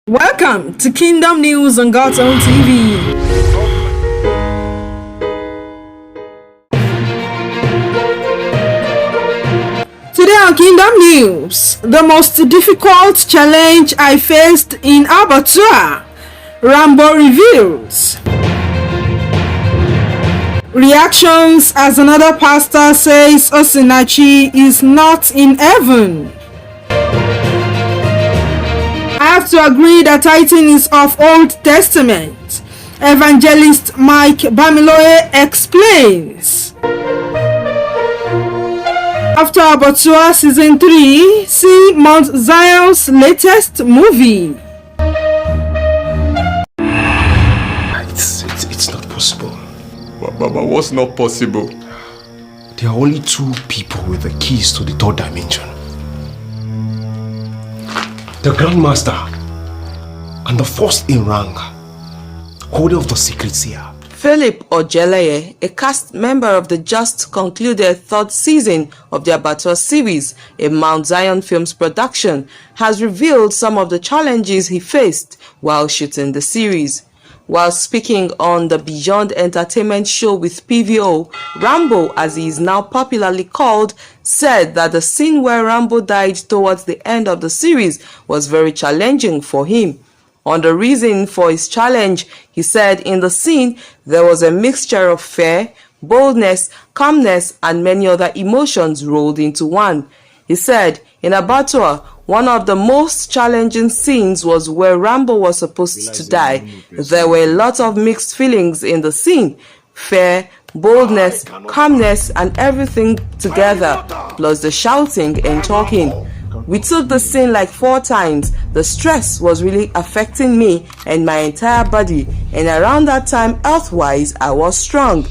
Welcome to Kingdom News on God's Own TV. Today on Kingdom News, the most difficult challenge I faced in Abattoir, Rambo reveals. Reactions as another pastor says Osinachi is not in heaven. I have to agree that tithing is of Old Testament. Evangelist Mike-Bamiloye explains. After Abattoir Season 3, see Mount Zion's latest movie. It's not possible. But what's not possible? There are only two people with the keys to the third dimension. The Grandmaster and the first in rank, holder of the secrets here. Philip Oyeleye, a cast member of the just concluded third season of the Abattoir series, a Mount Zion Films production, has revealed some of the challenges he faced while shooting the series. While speaking on the Beyond Entertainment show with PVO, Rambo, as he is now popularly called, said that the scene where Rambo died towards the end of the series was very challenging for him. On the reason for his challenge, he said in the scene there was a mixture of fear, boldness, calmness, and many other emotions rolled into one. He said, in Abattoir, one of the most challenging scenes was where Rambo was supposed to die. There were a lot of mixed feelings in the scene. Fear, boldness, calmness, and everything together, plus the shouting and talking. We took the scene like 4 times. The stress was really affecting me and my entire body, and around that time, health-wise, I was strong.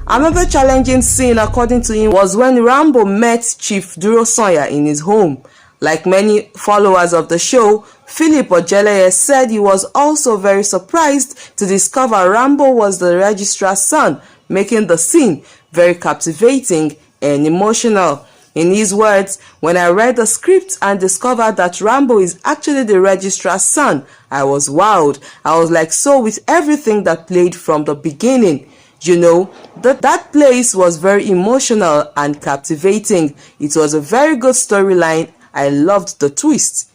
Another challenging scene, according to him, was when Rambo met Chief Duro Sanya in his home. Like many followers of the show, Philip Oyeleye said he was also very surprised to discover Rambo was the registrar's son, making the scene very captivating and emotional. In his words, when I read the script and discovered that Rambo is actually the registrar's son, I was wowed. I was like so with everything that played from the beginning. You know, that place was very emotional and captivating. It was a very good storyline. I loved the twist.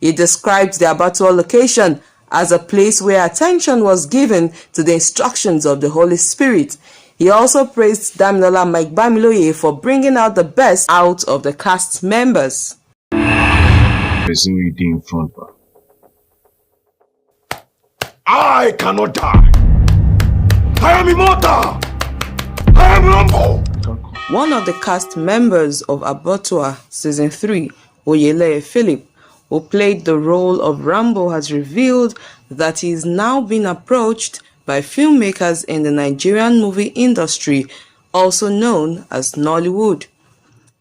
He described the Abattoir location as a place where attention was given to the instructions of the Holy Spirit. He also praised Damilola Mike-Bamiloye for bringing out the best out of the cast members. In front, I cannot die. I am immortal. I am Rambo. One of the cast members of Abattoir Season 3, Oyeleye Philip, who played the role of Rambo, has revealed that he is now being approached by filmmakers in the Nigerian movie industry, also known as Nollywood.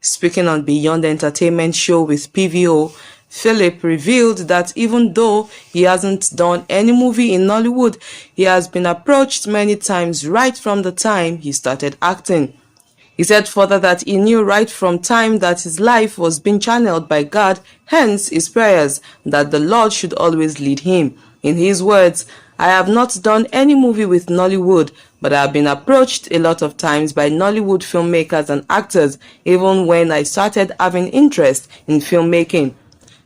Speaking on Beyond Entertainment show with PVO, Philip revealed that even though he hasn't done any movie in Nollywood, he has been approached many times right from the time he started acting. He said further that he knew right from time that his life was being channeled by God, hence his prayers that the Lord should always lead him. In his words, I have not done any movie with Nollywood, but I have been approached a lot of times by Nollywood filmmakers and actors, even when I started having interest in filmmaking.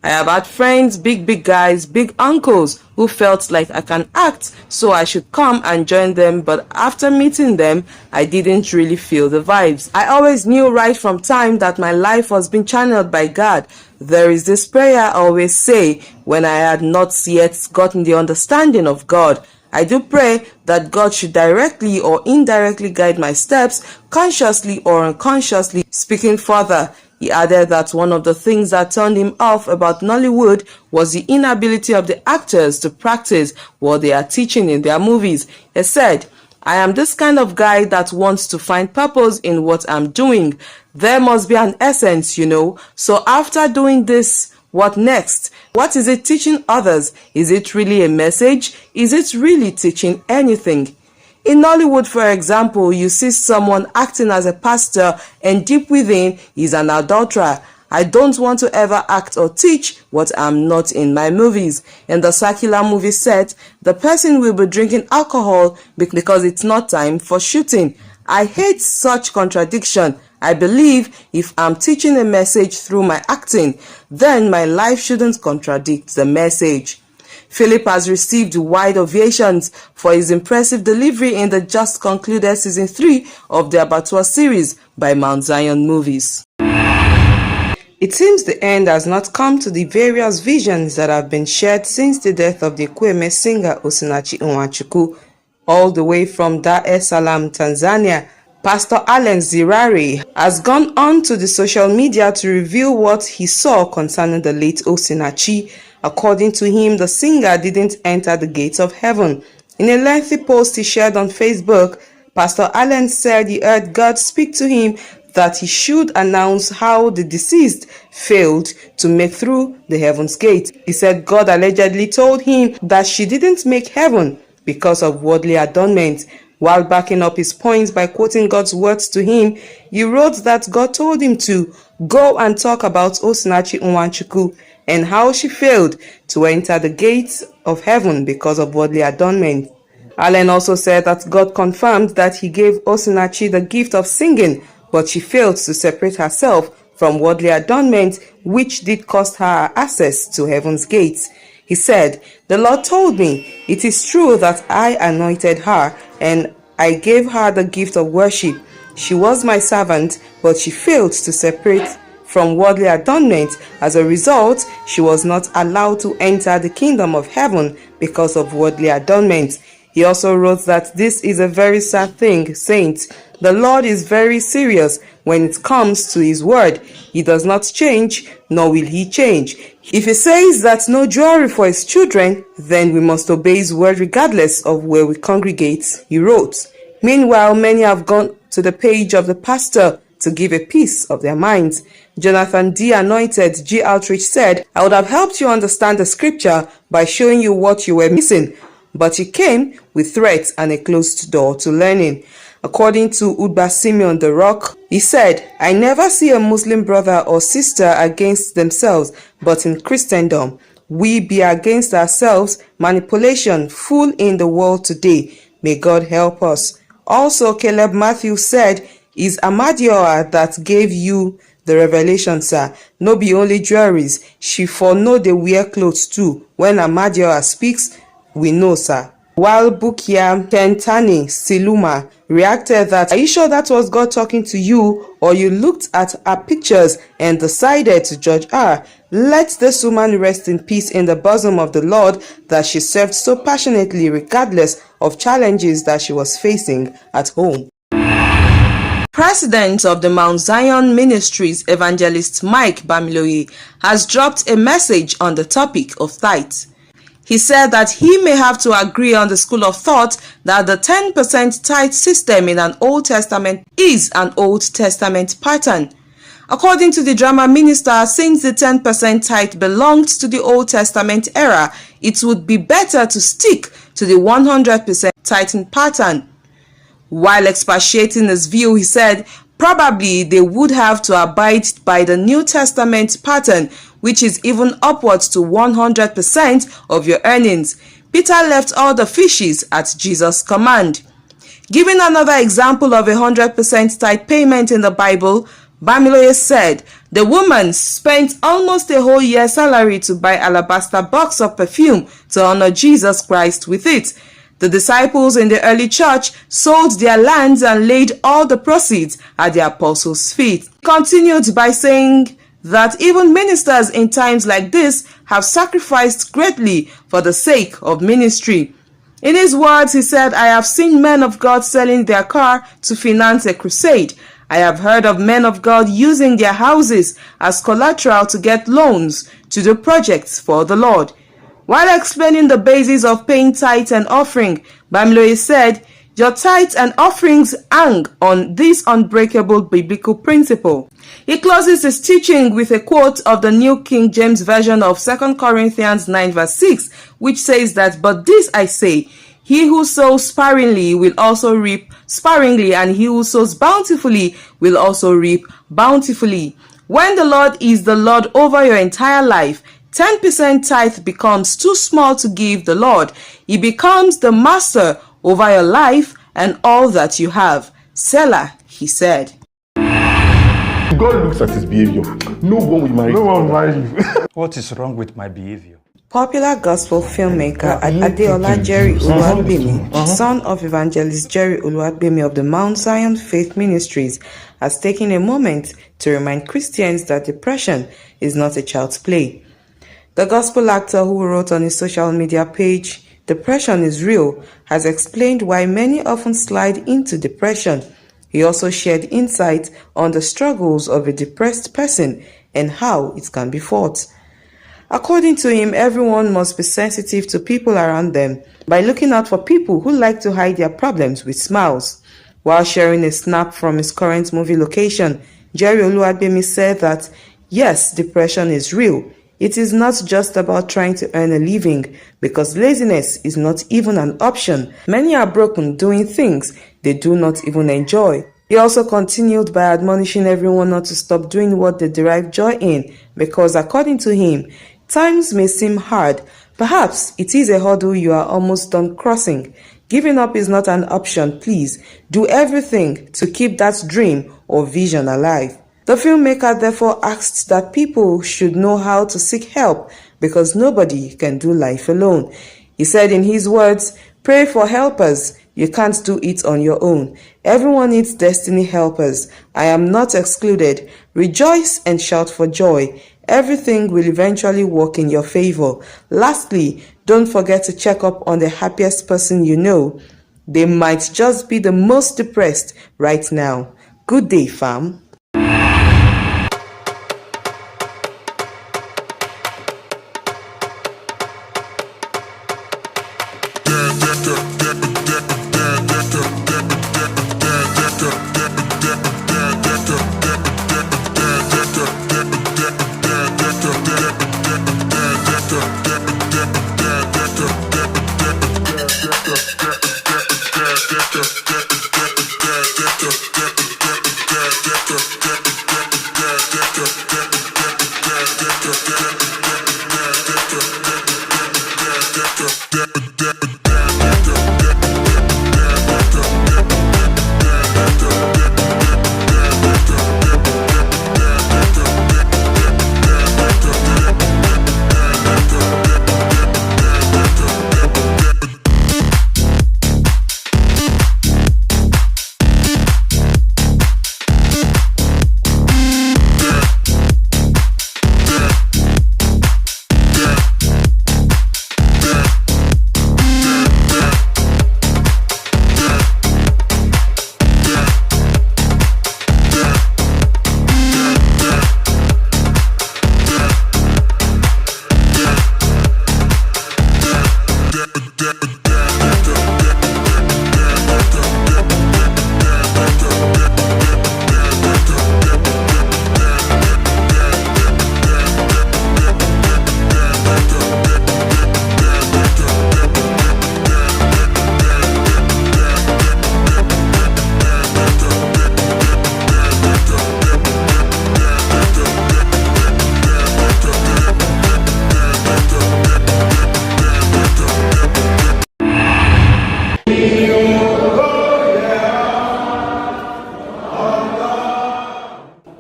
I have had friends, big guys, big uncles who felt like I can act, so I should come and join them, but after meeting them, I didn't really feel the vibes. I always knew right from time that my life was being channeled by God. There is this prayer I always say when I had not yet gotten the understanding of God. I do pray that God should directly or indirectly guide my steps, consciously or unconsciously. Speaking further, he added that one of the things that turned him off about Nollywood was the inability of the actors to practice what they are teaching in their movies. He said, I am this kind of guy that wants to find purpose in what I'm doing. There must be an essence, you know. So after doing this, what next? What is it teaching others? Is it really a message? Is it really teaching anything? In Nollywood, for example, you see someone acting as a pastor and deep within is an adulterer. I don't want to ever act or teach what I'm not in my movies. In the circular movie set, the person will be drinking alcohol because it's not time for shooting. I hate such contradiction. I believe if I'm teaching a message through my acting, then my life shouldn't contradict the message. Philip has received wide ovations for his impressive delivery in the just concluded season 3 of the Abattoir series by Mount Zion Movies. It seems the end has not come to the various visions that have been shared since the death of the Kweme singer Osinachi Nwachukwu. All the way from Dar es Salaam, Tanzania, Pastor Allen Zirari has gone on to the social media to reveal what he saw concerning the late Osinachi. According to him, the singer didn't enter the gates of heaven. In a lengthy post he shared on Facebook, Pastor Allen said he heard God speak to him that he should announce how the deceased failed to make through the heaven's gate. He said God allegedly told him that she didn't make heaven because of worldly adornment. While backing up his points by quoting God's words to him, he wrote that God told him to go and talk about Osinachi Nwachukwu and how she failed to enter the gates of heaven because of worldly adornment. Allen also said that God confirmed that he gave Osinachi the gift of singing, but she failed to separate herself from worldly adornment, which did cost her access to heaven's gates. He said, "The Lord told me, it is true that I anointed her and I gave her the gift of worship. She was my servant, but she failed to separate from worldly adornment. As a result, she was not allowed to enter the kingdom of heaven because of worldly adornment." He also wrote that this is a very sad thing, saints. The Lord is very serious when it comes to his word. He does not change, nor will he change. If he says that no jewelry for his children, then we must obey his word regardless of where we congregate, he wrote. Meanwhile, many have gone to the page of the pastor to give a piece of their minds. Jonathan D. Anointed G. Outreach said, "I would have helped you understand the scripture by showing you what you were missing, but you came with threats and a closed door to learning." According to Udba Simeon the Rock, he said, "I never see a Muslim brother or sister against themselves, but in Christendom, we be against ourselves, manipulation full in the world today. May God help us." Also, Caleb Matthews said, "Is Abattoir that gave you the revelation, sir. No be only jewelries. She for know they wear clothes too. When Abattoir speaks, we know, sir." While Bukia Kentani Siluma reacted that, "Are you sure that was God talking to you, or you looked at her pictures and decided to judge her? Let this woman rest in peace in the bosom of the Lord that she served so passionately regardless of challenges that she was facing at home." President of the Mount Zion Ministries, Evangelist Mike-Bamiloye, has dropped a message on the topic of tithe. He said that he may have to agree on the school of thought that the 10% tithe system in an Old Testament is an Old Testament pattern. According to the drama minister, since the 10% tithe belonged to the Old Testament era, it would be better to stick to the 100% tithing pattern. While expatiating his view, he said probably they would have to abide by the New Testament pattern, which is even upwards to 100% of your earnings. Peter left all the fishes at Jesus' command. Giving another example of 100% tithe payment in the Bible, Bamiloye said, "The woman spent almost a whole year's salary to buy alabaster box of perfume to honor Jesus Christ with it. The disciples in the early church sold their lands and laid all the proceeds at the apostles' feet." He continued by saying that even ministers in times like this have sacrificed greatly for the sake of ministry. In his words, he said, "I have seen men of God selling their car to finance a crusade. I have heard of men of God using their houses as collateral to get loans to do projects for the Lord." While explaining the basis of paying tithe and offering, Bamiloye said, "Your tithes and offerings hang on this unbreakable biblical principle." He closes his teaching with a quote of the New King James Version of 2 Corinthians 9 verse 6, which says that, "But this I say, he who sows sparingly will also reap sparingly, and he who sows bountifully will also reap bountifully." When the Lord is the Lord over your entire life, 10% tithe becomes too small to give the Lord. He becomes the master over your life and all that you have. Selah, he said. God looks at his behavior. No one will marry you. What is wrong with my behavior? Popular gospel filmmaker Adeola Jerry Oluwagbemi, son of evangelist Jerry Oluwagbemi of the Mount Zion Faith Ministries, has taken a moment to remind Christians that depression is not a child's play. The gospel actor, who wrote on his social media page, "Depression is real," has explained why many often slide into depression. He also shared insight on the struggles of a depressed person and how it can be fought. According to him, everyone must be sensitive to people around them by looking out for people who like to hide their problems with smiles. While sharing a snap from his current movie location, Jerry Oluwagbemi said that, yes, depression is real. It is not just about trying to earn a living, because laziness is not even an option. Many are broken doing things they do not even enjoy. He also continued by admonishing everyone not to stop doing what they derive joy in, because according to him, times may seem hard. Perhaps it is a hurdle you are almost done crossing. Giving up is not an option. Please do everything to keep that dream or vision alive. The filmmaker therefore asked that people should know how to seek help, because nobody can do life alone. He said in his words, "Pray for helpers. You can't do it on your own. Everyone needs destiny helpers. I am not excluded. Rejoice and shout for joy. Everything will eventually work in your favor. Lastly, don't forget to check up on the happiest person you know. They might just be the most depressed right now." Good day, fam.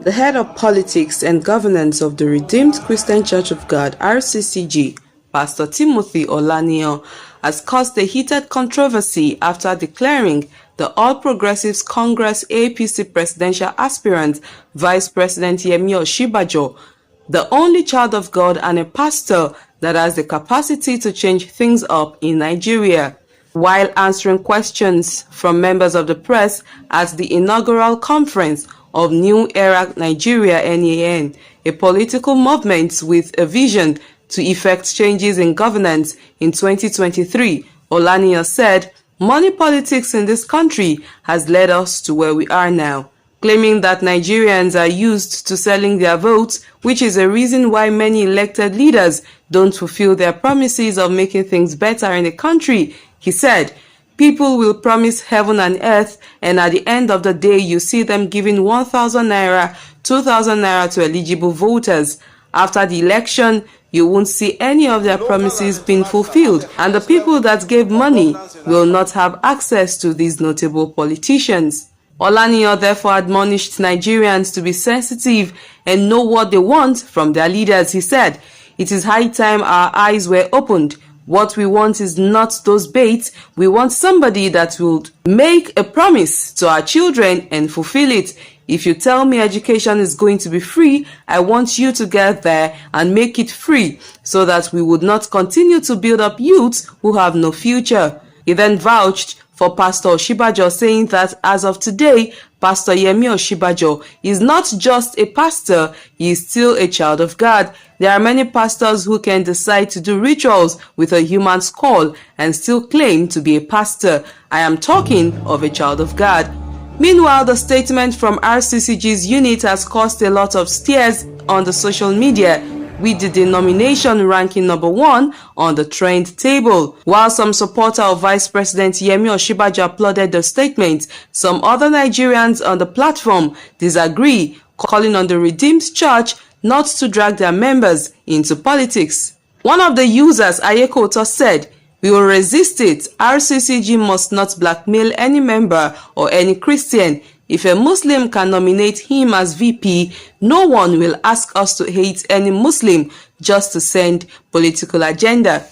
The head of politics and governance of the Redeemed Christian Church of God, RCCG, Pastor Timothy Olaniyan, has caused a heated controversy after declaring the All Progressives Congress APC presidential aspirant, Vice President Yemi Osinbajo, the only child of God and a pastor that has the capacity to change things up in Nigeria. While answering questions from members of the press at the inaugural conference of New Era Nigeria (NEN), a political movement with a vision to effect changes in governance in 2023, Olaniyan said, "Money politics in this country has led us to where we are now," claiming that Nigerians are used to selling their votes, which is a reason why many elected leaders don't fulfill their promises of making things better in the country. He said, People will promise heaven and earth, and at the end of the day, you see them giving 1,000 naira, 2,000 naira to eligible voters. After the election, you won't see any of their promises being fulfilled, and the people that gave money will not have access to these notable politicians. Olaniyan therefore admonished Nigerians to be sensitive and know what they want from their leaders. He said, "It is high time our eyes were opened. What we want is not those baits. We want somebody that will make a promise to our children and fulfill it. If you tell me education is going to be free, I want you to get there and make it free so that we would not continue to build up youths who have no future." He then vouched for Pastor Oshibajo, saying that as of today, Pastor Yemi Oshibajo is not just a pastor, he is still a child of God. There are many pastors who can decide to do rituals with a human skull and still claim to be a pastor. I am talking of a child of God. Meanwhile, the statement from RCCG's unit has caused a lot of stirs on the social media, with the denomination ranking number 1 on the trend table. While some supporters of Vice President Yemi Oshibajo applauded the statement, some other Nigerians on the platform disagree, calling on the Redeemed Church not to drag their members into politics. One of the users, Ayekoto, said, "We will resist it. RCCG must not blackmail any member or any Christian. If a Muslim can nominate him as VP, no one will ask us to hate any Muslim just to send political agenda."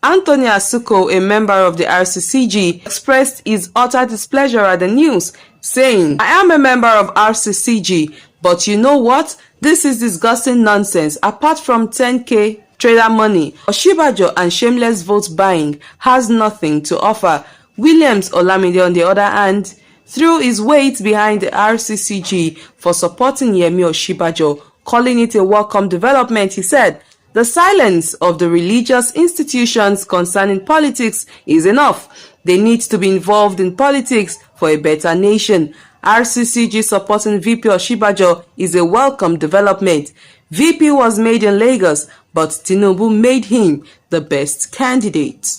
Anthony Asuko, a member of the RCCG, expressed his utter displeasure at the news, saying, "I am a member of RCCG, but you know what? This is disgusting nonsense. Apart from 10k trader money, Oshibajo and shameless vote buying has nothing to offer." Williams Olamide, on the other hand, threw his weight behind the RCCG for supporting Yemi Oshibajo, calling it a welcome development. He said, "The silence of the religious institutions concerning politics is enough. They need to be involved in politics for a better nation. RCCG supporting VP Oshibajo is a welcome development. VP was made in Lagos, but Tinubu made him the best candidate."